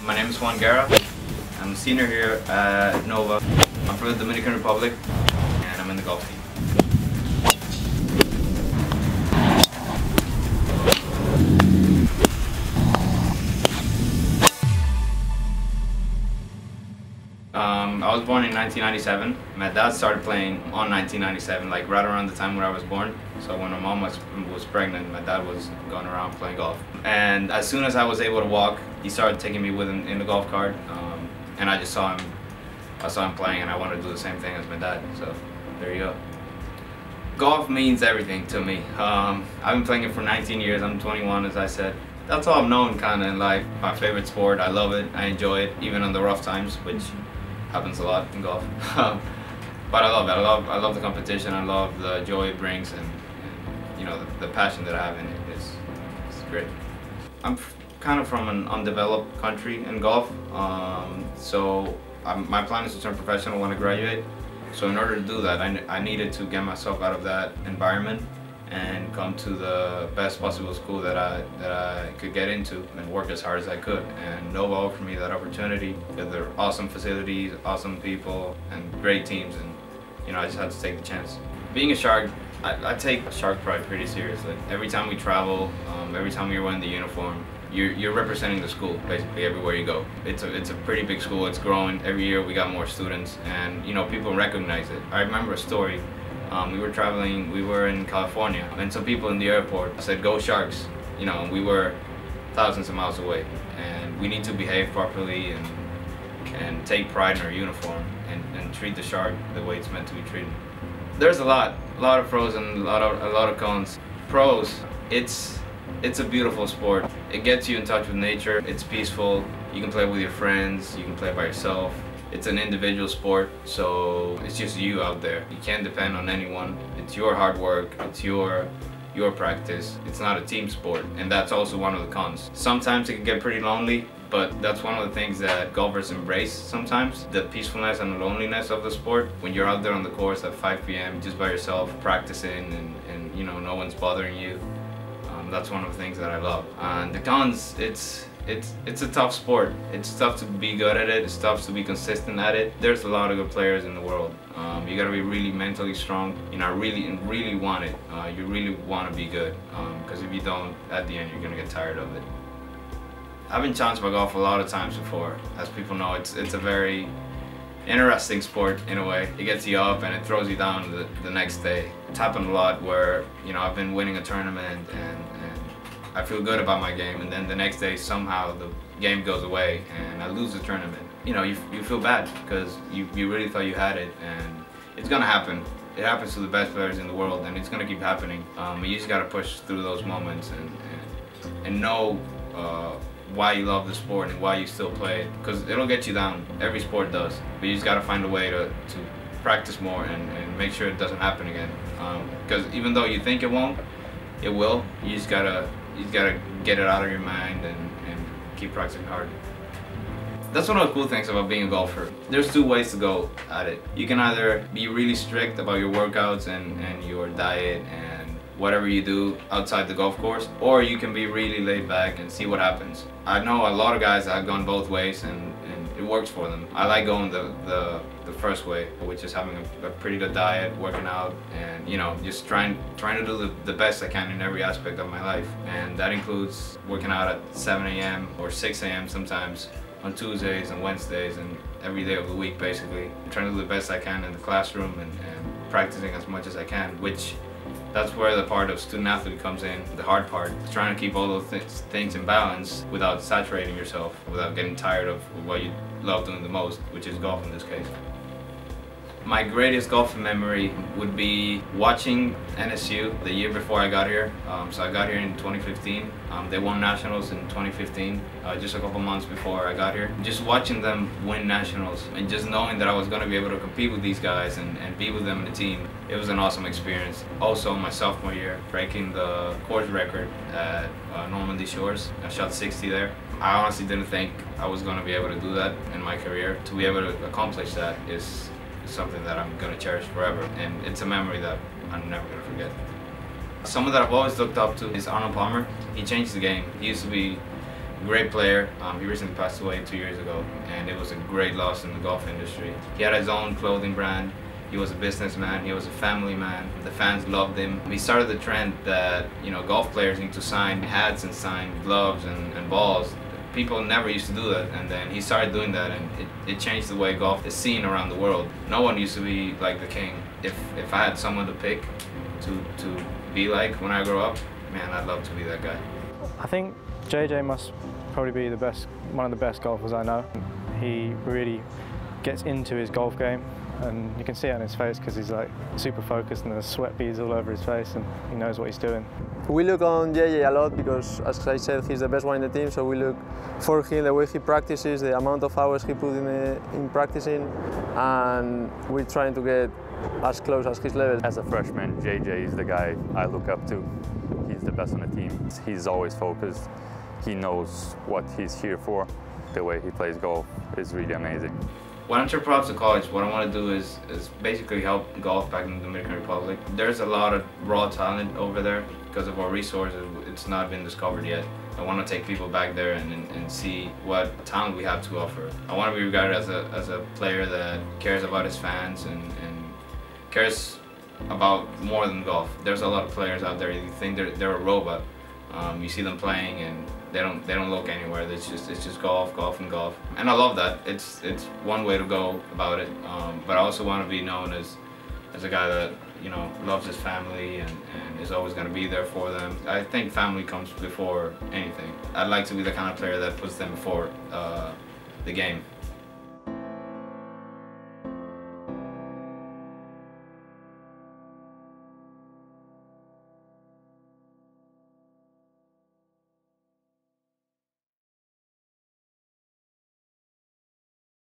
My name is Juan Guerra. I'm a senior here at Nova. I'm from the Dominican Republic and I'm in the golf team. I was born in 1997. My dad started playing on 1997, like right around the time when I was born. So when my mom was pregnant, my dad was going around playing golf. And as soon as I was able to walk, he started taking me with him in the golf cart. And I just saw him playing, and I wanted to do the same thing as my dad. So there you go. Golf means everything to me. I've been playing it for 19 years. I'm 21, as I said. That's all I've known kind of in life. My favorite sport. I love it. I enjoy it, even on the rough times, which happens a lot in golf. But I love it. I love the competition. I love the joy it brings, and you know, the passion that I have in it is great. I'm kind of from an undeveloped country in golf, so my plan is to turn professional when I graduate. So in order to do that, I needed to get myself out of that environment and come to the best possible school that I could get into and work as hard as I could. And Nova offered me that opportunity with their awesome facilities, awesome people, and great teams, and you know, I just had to take the chance. Being a Shark, I take Shark pride pretty seriously. Every time we travel, every time we're wearing the uniform, you're representing the school basically everywhere you go. It's a pretty big school. It's growing. Every year we got more students, and you know, people recognize it. I remember a story. We were traveling, we were in California, and some people in the airport said, "Go Sharks!" You know, we were thousands of miles away, and we need to behave properly and take pride in our uniform and treat the Shark the way it's meant to be treated. There's a lot of pros and a lot of cons. Pros, it's a beautiful sport. It gets you in touch with nature. It's peaceful. You can play with your friends. You can play by yourself. It's an individual sport, so it's just you out there. You can't depend on anyone. It's your hard work. It's your practice. It's not a team sport, and that's also one of the cons. Sometimes it can get pretty lonely, but that's one of the things that golfers embrace sometimes, the peacefulness and the loneliness of the sport. When you're out there on the course at 5 p.m. just by yourself practicing and you know, no one's bothering you. That's one of the things that I love. And the cons, it's a tough sport. It's tough to be good at it. It's tough to be consistent at it. There's a lot of good players in the world. You gotta be really mentally strong. You know, really want it. You really want to be good. Because if you don't, at the end, you're gonna get tired of it. I've been challenged by golf a lot of times before. As people know, it's a very interesting sport in a way. It gets you up and it throws you down the next day. It's happened a lot where, you know, I've been winning a tournament and I feel good about my game, and then the next day somehow the game goes away and I lose the tournament. You know, you feel bad because you really thought you had it, and it's gonna happen. It happens to the best players in the world, and it's gonna keep happening. You just gotta push through those moments and know why you love the sport and why you still play it, because it'll get you down. Every sport does, but you just gotta find a way to practice more and make sure it doesn't happen again. Because even though you think it won't, it will. You just gotta get it out of your mind and keep practicing hard. That's one of the cool things about being a golfer. There's two ways to go at it. You can either be really strict about your workouts and your diet and whatever you do outside the golf course, or you can be really laid back and see what happens. I know a lot of guys that have gone both ways, and it works for them. I like going the first way, which is having a pretty good diet, working out, and you know, just trying to do the best I can in every aspect of my life. And that includes working out at 7 a.m. or 6 a.m. sometimes on Tuesdays and Wednesdays and every day of the week basically. I'm trying to do the best I can in the classroom and practicing as much as I can, which that's where the part of student athlete comes in, the hard part. Trying to keep all those things in balance without saturating yourself, without getting tired of what you love doing the most, which is golf in this case. My greatest golfing memory would be watching NSU the year before I got here. So I got here in 2015. They won nationals in 2015, just a couple months before I got here. Just watching them win nationals and just knowing that I was going to be able to compete with these guys and be with them in the team, it was an awesome experience. Also my sophomore year, breaking the course record at Normandy Shores. I shot 60 there. I honestly didn't think I was going to be able to do that in my career. To be able to accomplish that is something that I'm going to cherish forever, and it's a memory that I'm never going to forget. Someone that I've always looked up to is Arnold Palmer. He changed the game. He used to be Great player. He recently passed away 2 years ago, and it was a great loss in the golf industry. He had his own clothing brand. He was a businessman. He was a family man. The fans loved him. He started the trend that, you know, golf players need to sign hats and sign gloves and balls. People never used to do that, and then he started doing that, and it changed the way golf is seen around the world. No one used to be like the king. If I had someone to pick to be like when I grow up, man, I'd love to be that guy. I think JJ must probably be one of the best golfers I know. He really gets into his golf game, and you can see it on his face because he's like super focused and there's sweat beads all over his face, and he knows what he's doing. We look on JJ a lot because, as I said, he's the best one in the team, so we look for him, the way he practices, the amount of hours he put in practicing, and we're trying to get as close as his level. As a freshman, JJ is the guy I look up to. He's the best on the team. He's always focused. He knows what he's here for. The way he plays golf is really amazing. When I took props to college, what I want to do is basically help golf back in the Dominican Republic. There's a lot of raw talent over there. Because of our resources, it's not been discovered yet. I want to take people back there and see what talent we have to offer. I want to be regarded as a player that cares about his fans and cares about more than golf. There's a lot of players out there, you think they're a robot. You see them playing and they don't look anywhere. It's just golf, golf, and golf. And I love that. It's one way to go about it. But I also want to be known as a guy that, you know, loves his family and is always going to be there for them. I think family comes before anything. I'd like to be the kind of player that puts them before the game.